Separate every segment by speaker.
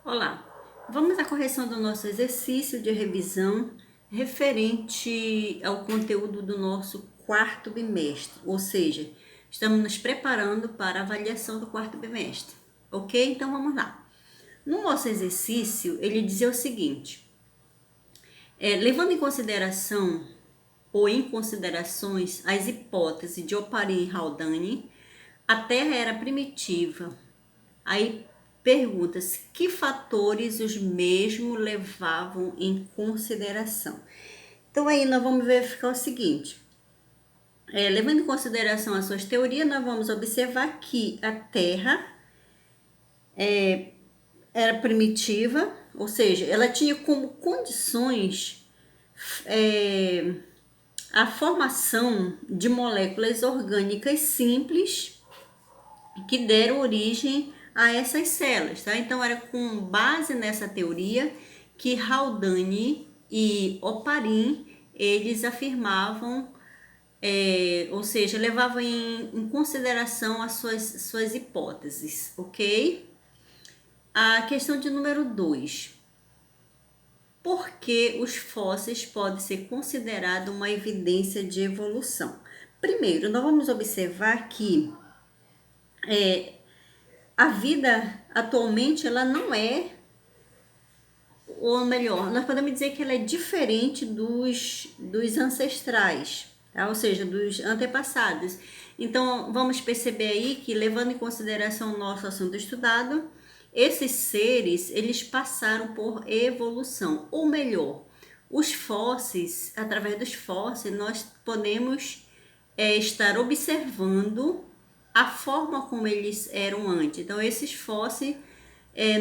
Speaker 1: Olá, vamos à correção do nosso exercício de revisão referente ao conteúdo do nosso quarto bimestre, ou seja, estamos nos preparando para a avaliação do quarto bimestre, ok? Então vamos lá. No nosso exercício, ele dizia o seguinte: levando em consideração ou em considerações as hipóteses de Oparin e Haldane, a Terra era primitiva. Aí pergunta-se que fatores os mesmos levavam em consideração. Então aí nós vamos verificar o seguinte: levando em consideração as suas teorias, nós vamos observar que a Terra era primitiva, ou seja, ela tinha como condições a formação de moléculas orgânicas simples que deram origem a essas células, tá? Então era com base nessa teoria que Haldane e Oparin eles afirmavam, ou seja, levavam em consideração as suas hipóteses, ok? A questão de número 2. Por que os fósseis podem ser considerados uma evidência de evolução? Primeiro, nós vamos observar que a vida atualmente ela não é, ou melhor, nós podemos dizer que ela é diferente dos ancestrais, tá? Ou seja, dos antepassados. Então, vamos perceber aí que, levando em consideração o nosso assunto estudado, esses seres, eles passaram por evolução, ou melhor, os fósseis, através dos fósseis, nós podemos estar observando a forma como eles eram antes. Então, esses fósseis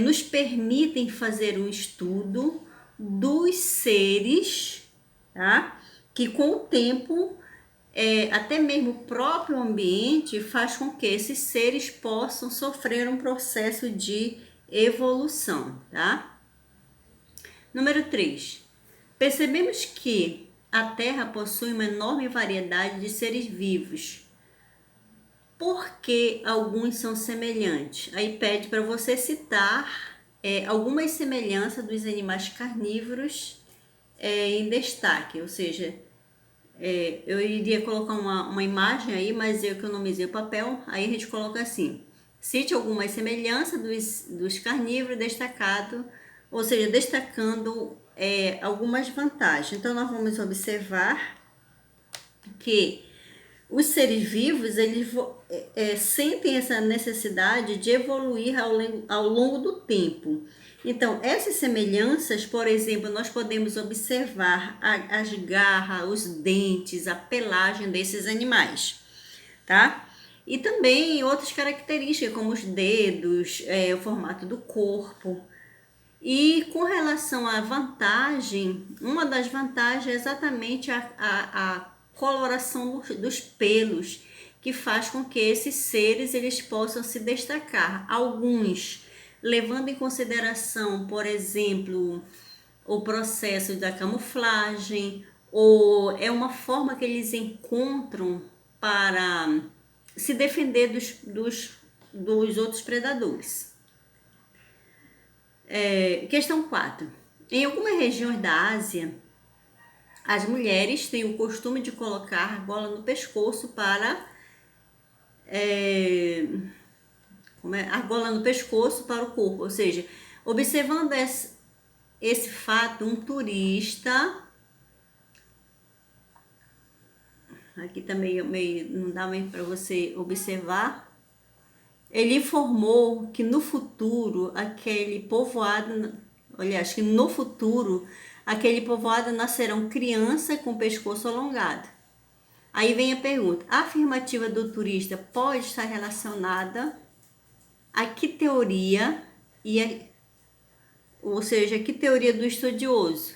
Speaker 1: nos permitem fazer um estudo dos seres, tá? Que com o tempo, até mesmo o próprio ambiente faz com que esses seres possam sofrer um processo de evolução, tá? Número 3. Percebemos que a Terra possui uma enorme variedade de seres vivos. Por que alguns são semelhantes? Aí pede para você citar algumas semelhanças dos animais carnívoros em destaque, ou seja, eu iria colocar uma imagem aí, mas eu economizei o papel, aí a gente coloca assim: cite algumas semelhanças dos carnívoros destacado, ou seja, destacando algumas vantagens. Então nós vamos observar que os seres vivos eles sentem essa necessidade de evoluir ao longo do tempo. Então, essas semelhanças, por exemplo, nós podemos observar as garras, os dentes, a pelagem desses animais, tá? E também outras características, como os dedos, o formato do corpo. E com relação à vantagem, uma das vantagens é exatamente a coloração dos pelos, que faz com que esses seres eles possam se destacar. Alguns, levando em consideração, por exemplo, o processo da camuflagem, ou é uma forma que eles encontram para se defender dos outros predadores. Questão 4. Em algumas regiões da Ásia, as mulheres têm o costume de colocar argola no pescoço argola no pescoço para o corpo. Ou seja, observando esse fato, um turista, aqui também não dá mais para você observar, ele informou que no futuro aquele povoado, aliás, que no futuro aquele povoado nascerão crianças com pescoço alongado. Aí vem a pergunta: a afirmativa do turista pode estar relacionada a que teoria, ou seja, que teoria do estudioso?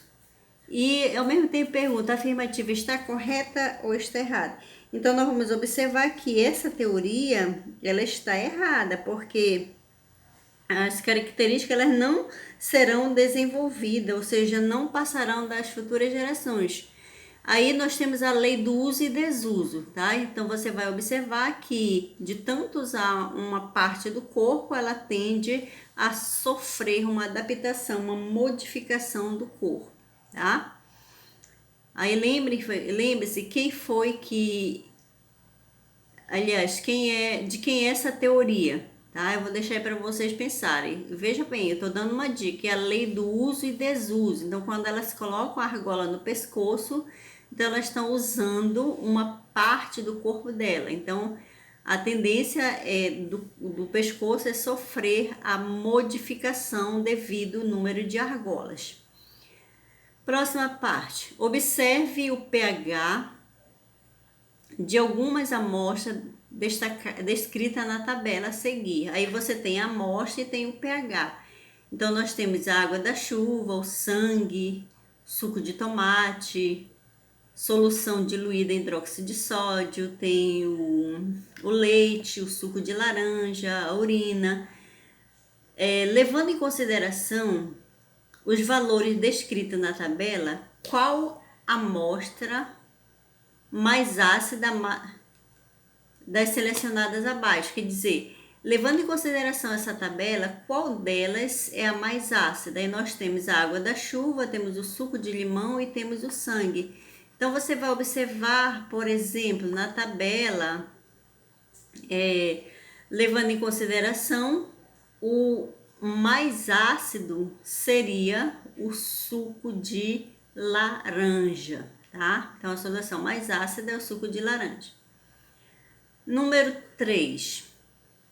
Speaker 1: E ao mesmo tempo pergunta: a afirmativa está correta ou está errada? Então nós vamos observar que essa teoria ela está errada, porque as características elas não serão desenvolvidas, ou seja, não passarão das futuras gerações. Aí nós temos a lei do uso e desuso, tá? Então você vai observar que de tanto usar uma parte do corpo, ela tende a sofrer uma adaptação, uma modificação do corpo, tá? Aí lembre-se quem foi que, aliás, de quem é essa teoria, tá? Eu vou deixar aí para vocês pensarem. Veja bem, eu estou dando uma dica, é a lei do uso e desuso. Então, quando elas colocam a argola no pescoço, então elas estão usando uma parte do corpo dela. Então, a tendência do pescoço é sofrer a modificação devido ao número de argolas. Próxima parte. Observe o pH de algumas amostras descrita na tabela a seguir. Aí você tem a amostra e tem o pH. Então, nós temos a água da chuva, o sangue, suco de tomate, solução diluída em hidróxido de sódio, tem o leite, o suco de laranja, a urina. Levando em consideração os valores descritos na tabela, qual amostra mais ácida das selecionadas abaixo? Quer dizer, levando em consideração essa tabela, qual delas é a mais ácida? Aí nós temos a água da chuva, temos o suco de limão e temos o sangue. Então você vai observar, por exemplo, na tabela, levando em consideração, o mais ácido seria o suco de laranja, tá? Então a solução mais ácida é o suco de laranja. Número 3.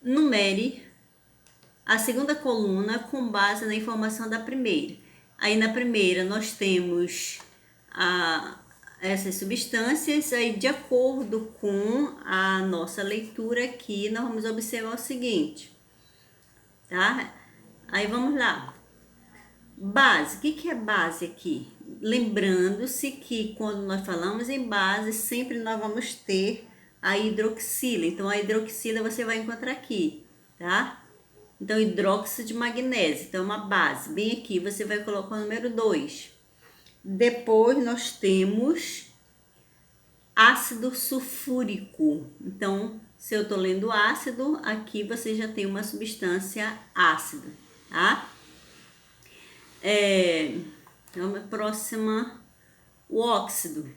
Speaker 1: Numere a segunda coluna com base na informação da primeira. Aí na primeira nós temos essas substâncias, aí de acordo com a nossa leitura aqui, nós vamos observar o seguinte, tá? Aí vamos lá. Base, o que é base aqui? Lembrando-se que quando nós falamos em base, sempre nós vamos ter a hidroxila. Então, a hidroxila você vai encontrar aqui, tá? Então, hidróxido de magnésio, então é uma base. Bem aqui, você vai colocar o número 2. Depois, nós temos ácido sulfúrico. Então, se eu tô lendo ácido, aqui você já tem uma substância ácida, tá? Então, a próxima, o óxido.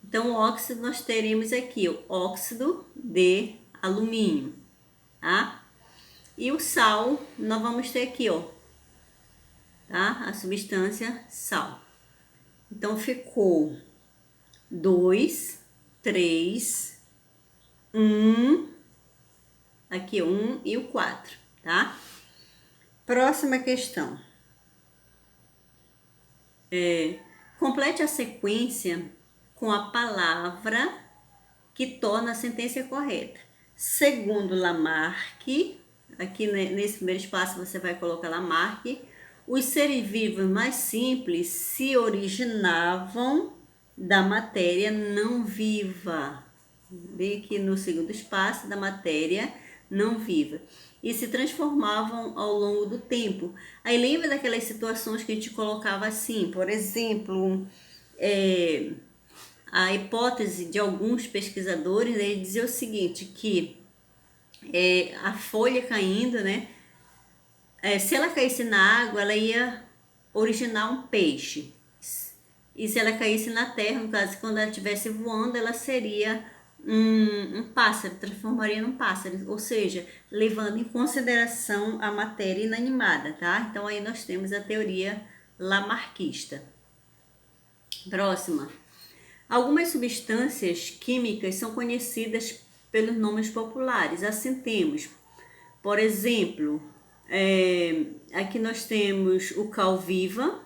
Speaker 1: Então, o óxido nós teremos aqui o óxido de alumínio, tá? E o sal, nós vamos ter aqui, ó, tá? A substância sal. Então, ficou 2, 3, 1, aqui 1 e o 4, tá? Próxima questão. Complete a sequência com a palavra que torna a sentença correta. Segundo Lamarck, aqui nesse primeiro espaço você vai colocar Lamarck, os seres vivos mais simples se originavam da matéria não viva. Bem aqui no segundo espaço, da matéria não viva. E se transformavam ao longo do tempo. Aí lembra daquelas situações que a gente colocava assim, por exemplo, a hipótese de alguns pesquisadores, né, dizia o seguinte, que a folha caindo, né, se ela caísse na água, ela ia originar um peixe. E se ela caísse na terra, no caso, quando ela estivesse voando, ela seria um pássaro, transformaria num pássaro. Ou seja, levando em consideração a matéria inanimada, tá? Então, aí nós temos a teoria lamarquista. Próxima. Algumas substâncias químicas são conhecidas pelos nomes populares. Assim temos, por exemplo, aqui nós temos o cal viva,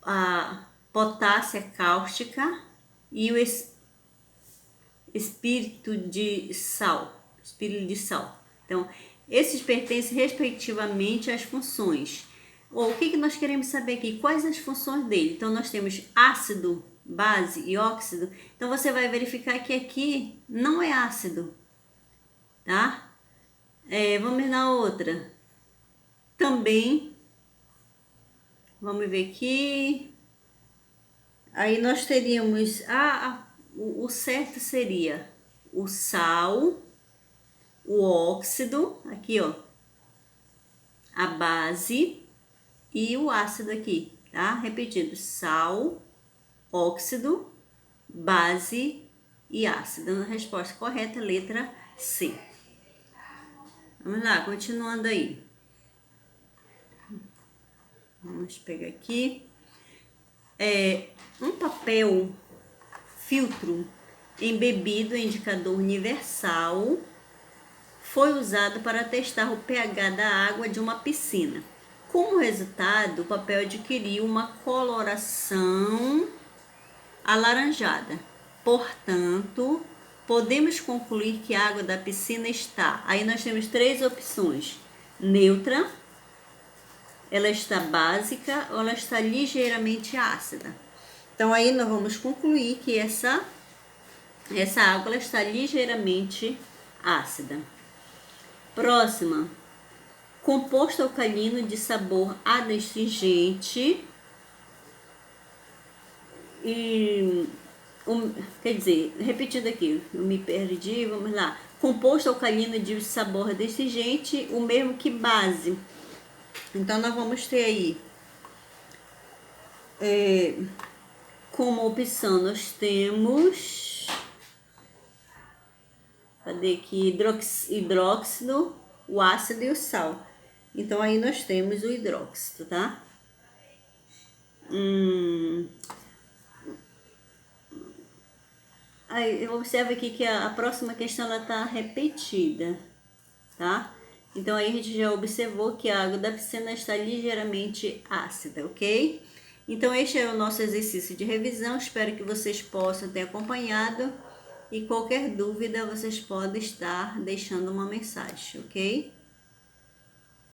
Speaker 1: a potássia cáustica e o espírito de sal. Então, esses pertencem respectivamente às funções. O que nós queremos saber aqui? Quais as funções dele? Então, nós temos ácido, base e óxido. Então, você vai verificar que aqui não é ácido, tá? Vamos na outra. Também, vamos ver aqui. Aí nós teríamos, o certo seria o sal, o óxido, aqui ó, a base e o ácido aqui, tá? Repetindo, sal, óxido, base e ácido. A resposta correta, letra C. Vamos lá, continuando aí. Vamos pegar aqui. Um papel filtro embebido indicador universal foi usado para testar o pH da água de uma piscina. Como resultado, o papel adquiriu uma coloração alaranjada. Portanto, podemos concluir que a água da piscina está... Aí nós temos 3 opções. Neutra, ela está básica ou ela está ligeiramente ácida. Então, aí nós vamos concluir que essa água ela está ligeiramente ácida. Próxima. Composto alcalino de sabor adstringente e... quer dizer, repetindo aqui, eu me perdi, vamos lá. Composto alcalino de sabor adstringente, o mesmo que base. Então, nós vamos ter aí, como opção, nós temos, cadê aqui, hidróxido, o ácido e o sal. Então, aí nós temos o hidróxido, tá? Aí, observa aqui que a próxima questão, ela tá repetida, tá? Então, aí a gente já observou que a água da piscina está ligeiramente ácida, ok? Então, este é o nosso exercício de revisão. Espero que vocês possam ter acompanhado. E qualquer dúvida, vocês podem estar deixando uma mensagem, ok?